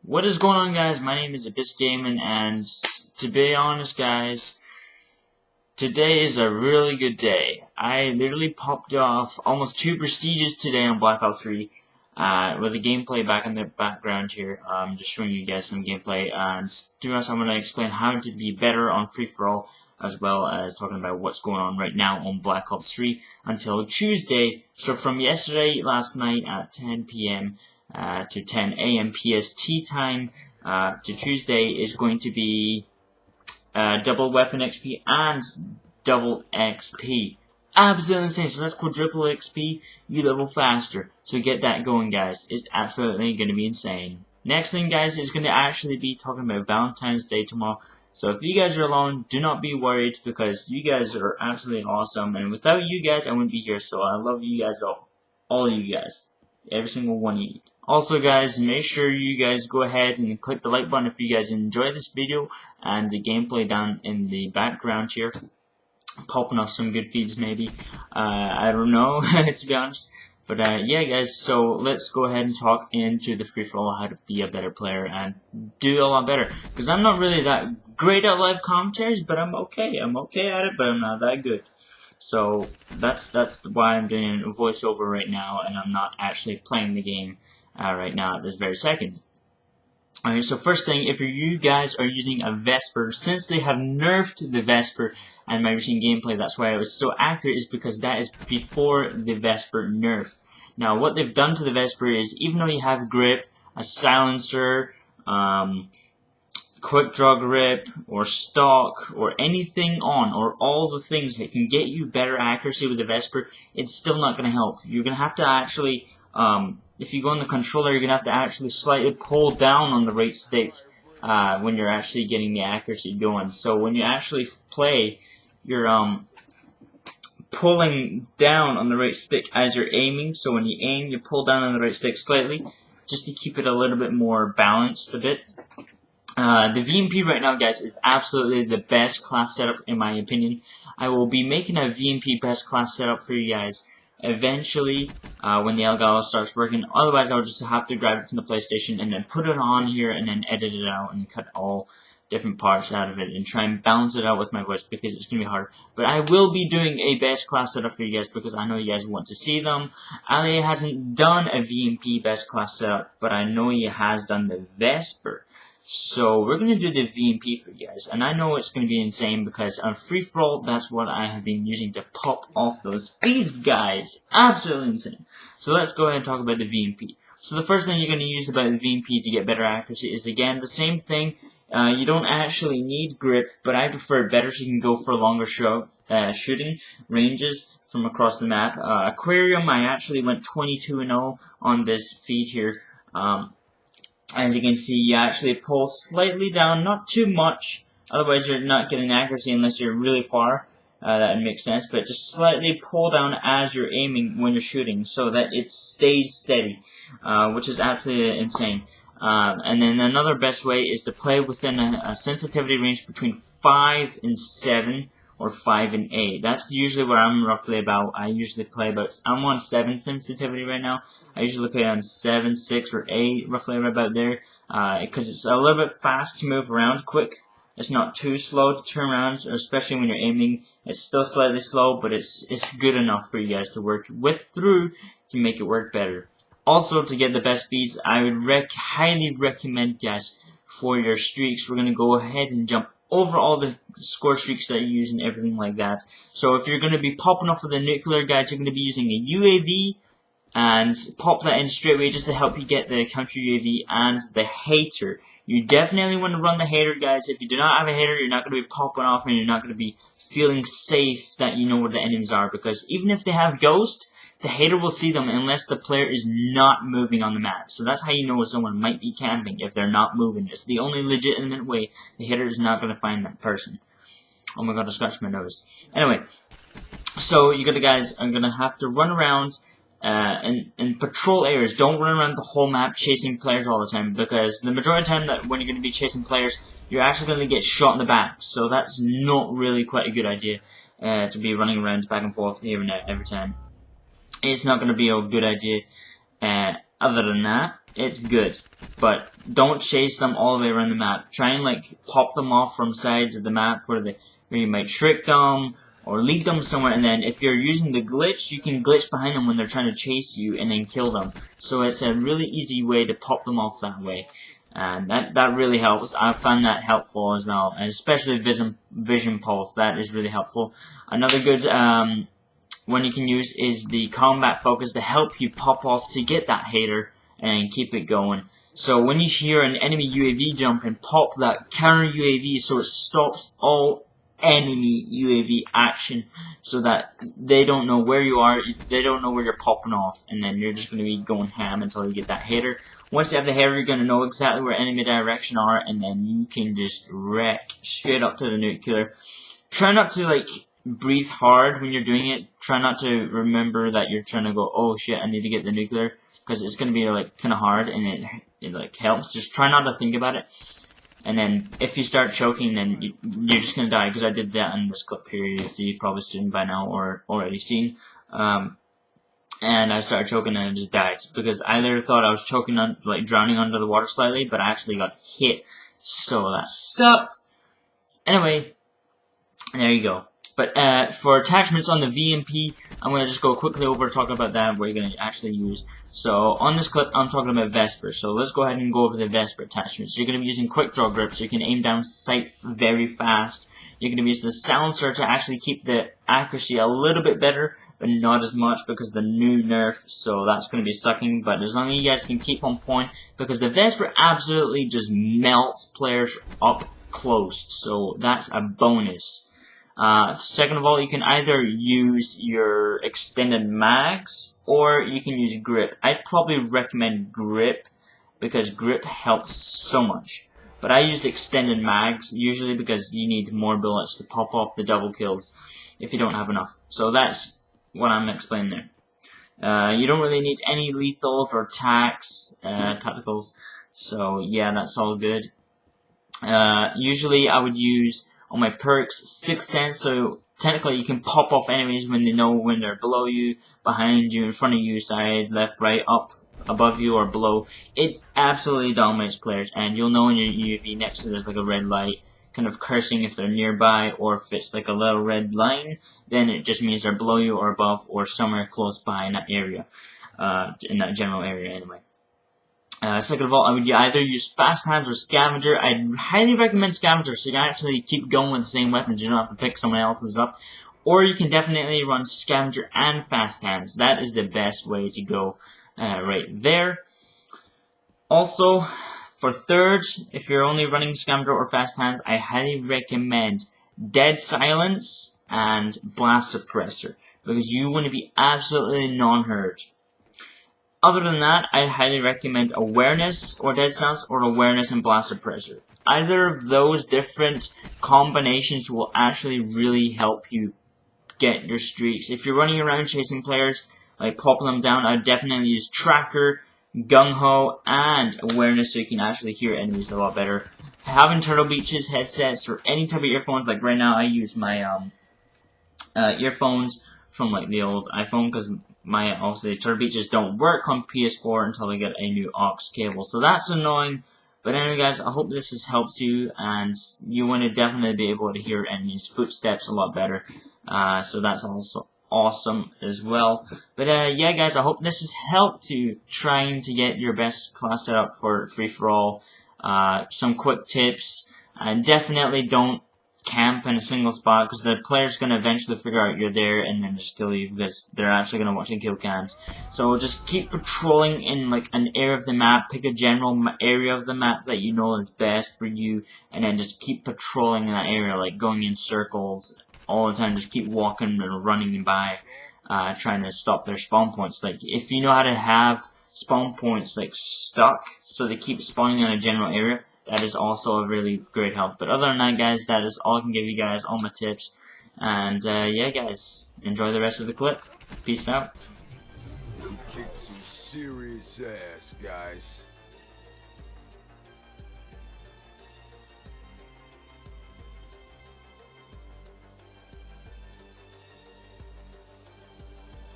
What is going on, guys? My name is OfficialAbyssGaming, and to be honest, guys, today is a really good day. I literally popped off almost 2 prestiges today on Black Ops 3, with the gameplay back in the background here. Just showing you guys some gameplay, and to be honest, I'm going to explain how to be better on free-for-all, as well as talking about what's going on right now on Black Ops 3 until Tuesday. So from yesterday, last night at 10 p.m. To 10 a.m. PST time to Tuesday is going to be double weapon XP and double XP. Absolutely insane. So that's quadruple XP. You level faster. So get that going, guys. It's absolutely going to be insane. Next thing, guys, is going to actually be talking about Valentine's Day tomorrow. So if you guys are alone, do not be worried, because you guys are absolutely awesome. And without you guys, I wouldn't be here. So I love you guys all of you guys. Every single one of you. Also, guys, make sure you guys go ahead and click the like button if you guys enjoy this video, and the gameplay down in the background here, popping off some good feeds maybe. I don't know, to be honest. But yeah, guys, so let's go ahead and talk into the free-for-all, how to be a better player and do a lot better. Because I'm not really that great at live commentaries, but I'm okay. I'm okay at it, but I'm not that good. So that's why I'm doing a voiceover right now, and I'm not actually playing the game right now at this very second. Alright, so first thing, if you guys are using a Vesper, since they have nerfed the Vesper and my recent gameplay, that's why it was so accurate, is because that is before the Vesper nerf. Now, what they've done to the Vesper is, even though you have grip, a silencer, quick draw grip, or stock, or anything on, or all the things that can get you better accuracy with the Vesper, it's still not going to help. You're going to have to actually, if you go in the controller, you're going to have to actually slightly pull down on the right stick when you're actually getting the accuracy going. So when you actually play, you're pulling down on the right stick as you're aiming. So when you aim, you pull down on the right stick slightly, just to keep it a little bit more balanced a bit. The VMP right now, guys, is absolutely the best class setup in my opinion. I will be making a VMP best class setup for you guys eventually when the Elgato starts working. Otherwise, I'll just have to grab it from the PlayStation and then put it on here and then edit it out and cut all different parts out of it and try and balance it out with my voice, because it's going to be hard. But I will be doing a best class setup for you guys, because I know you guys want to see them. Ali hasn't done a VMP best class setup, but I know he has done the Vesper. So we're going to do the VMP for you guys, and I know it's going to be insane, because on free-for-all, that's what I have been using to pop off those feeds, guys. Absolutely insane. So let's go ahead and talk about the VMP. So the first thing you're going to use about the VMP to get better accuracy is, again, the same thing. You don't actually need grip, but I prefer it better so you can go for longer shooting ranges from across the map. Aquarium, I actually went 22-0 on this feed here. As you can see, you actually pull slightly down, not too much, otherwise you're not getting accuracy unless you're really far. That would make sense, but just slightly pull down as you're aiming when you're shooting, so that it stays steady, which is absolutely insane. And then another best way is to play within a sensitivity range between 5 and 7, or 5 and 8. That's usually where I'm roughly about. I usually play about, I'm on 7 sensitivity right now. I usually play on 7, 6, or 8, roughly about there, because it's a little bit fast to move around quick. It's not too slow to turn around, especially when you're aiming. It's still slightly slow, but it's good enough for you guys to work through to make it work better. Also, to get the best speeds, I would highly recommend, guys, for your streaks, we're going to go ahead and jump over all the score streaks that you use and everything like that. So if you're going to be popping off with the nuclear, guys, you're going to be using a UAV, and pop that in straight away just to help you get the counter UAV and the hater. You definitely want to run the hater, guys. If you do not have a hater, you're not going to be popping off, and you're not going to be feeling safe that you know where the enemies are, because even if they have ghost, the hater will see them unless the player is not moving on the map. So that's how you know someone might be camping, if they're not moving. It's the only legitimate way. The hater is not going to find that person. Oh my god, I scratched my nose. Anyway, so you guys are going to have to run around and patrol areas. Don't run around the whole map chasing players all the time, because the majority of the time that when you're going to be chasing players, you're actually going to get shot in the back. So that's not really quite a good idea to be running around back and forth here and there every time. It's not going to be a good idea Other than that, it's good. But don't chase them all the way around the map. Try and like pop them off from sides of the map where you might trick them or lead them somewhere, and then if you're using the glitch, you can glitch behind them when they're trying to chase you and then kill them. So it's a really easy way to pop them off that way. And that really helps. I found that helpful as well, and especially vision pulse. That is really helpful. Another good one you can use is the combat focus to help you pop off to get that hater and keep it going. So when you hear an enemy UAV jump and pop that counter UAV, so it stops all enemy UAV action, so that they don't know where you are, they don't know where you're popping off, and then you're just going to be going ham until you get that hater. Once you have the hater, you're going to know exactly where enemy direction are, and then you can just wreck straight up to the nuclear. Try not to like breathe hard when you're doing it. Try not to remember that you're trying to go, oh shit, I need to get the nuclear, because it's going to be like kind of hard, and it like helps. Just try not to think about it. And then if you start choking, then you're just going to die, because I did that in this clip here. You see, you've probably seen by now or already seen. And I started choking and I just died, because I either thought I was choking on, like drowning under the water slightly, but I actually got hit. So that sucked. Anyway, there you go. But for attachments on the VMP, I'm going to just go quickly over talking about that, what you're going to actually use. So on this clip, I'm talking about Vesper. So let's go ahead and go over the Vesper attachments. So you're going to be using quick draw grip, so you can aim down sights very fast. You're going to be using the silencer to actually keep the accuracy a little bit better, but not as much because of the new nerf. So that's going to be sucking. But as long as you guys can keep on point, because the Vesper absolutely just melts players up close. So that's a bonus. Second of all, you can either use your extended mags, or you can use grip. I'd probably recommend grip, because grip helps so much. But I used extended mags, usually because you need more bullets to pop off the double kills if you don't have enough. So that's what I'm explaining there. You don't really need any lethals or tacticals. So yeah, that's all good. Usually I would use on my perks Sixth Sense, so technically you can pop off enemies when they know when they're below you, behind you, in front of you, side, left, right, up, above you, or below. It absolutely dominates players, and you'll know in your UAV next to there's like a red light, kind of cursing if they're nearby, or if it's like a little red line, then it just means they're below you or above or somewhere close by in that area, in that general area anyway. Second of all, I would either use Fast Hands or Scavenger. I'd highly recommend Scavenger, so you can actually keep going with the same weapons. You don't have to pick someone else's up. Or you can definitely run Scavenger and Fast Hands. That is the best way to go right there. Also, for third, if you're only running Scavenger or Fast Hands, I highly recommend Dead Silence and Blast Suppressor, because you want to be absolutely non-heard. Other than that, I highly recommend Awareness or Dead Silence, or Awareness and Blast Suppressor. Either of those different combinations will actually really help you get your streaks. If you're running around chasing players, like popping them down, I'd definitely use Tracker, Gung-Ho, and Awareness, so you can actually hear enemies a lot better. Having Turtle Beaches headsets or any type of earphones, like right now I use my earphones from like the old iPhone, because my obviously Turtle Beaches don't work on PS4 until they get a new aux cable, so that's annoying. But anyway, guys, I hope this has helped you, and you want to definitely be able to hear enemies' footsteps a lot better. So that's also awesome as well. But yeah, guys, I hope this has helped you trying to get your best class set up for free-for-all. Some quick tips, and definitely don't camp in a single spot, because the player's going to eventually figure out you're there and then just kill you, because they're actually going to watch the kill cams. So just keep patrolling in like an area of the map, pick a general area of the map that you know is best for you, and then just keep patrolling in that area, like going in circles all the time. Just keep walking and running by, trying to stop their spawn points. Like, if you know how to have spawn points like stuck so they keep spawning in a general area, that is also a really great help. But other than that, guys, that is all I can give you guys, all my tips. And yeah, guys, enjoy the rest of the clip. Peace out. You kicked some serious ass, guys.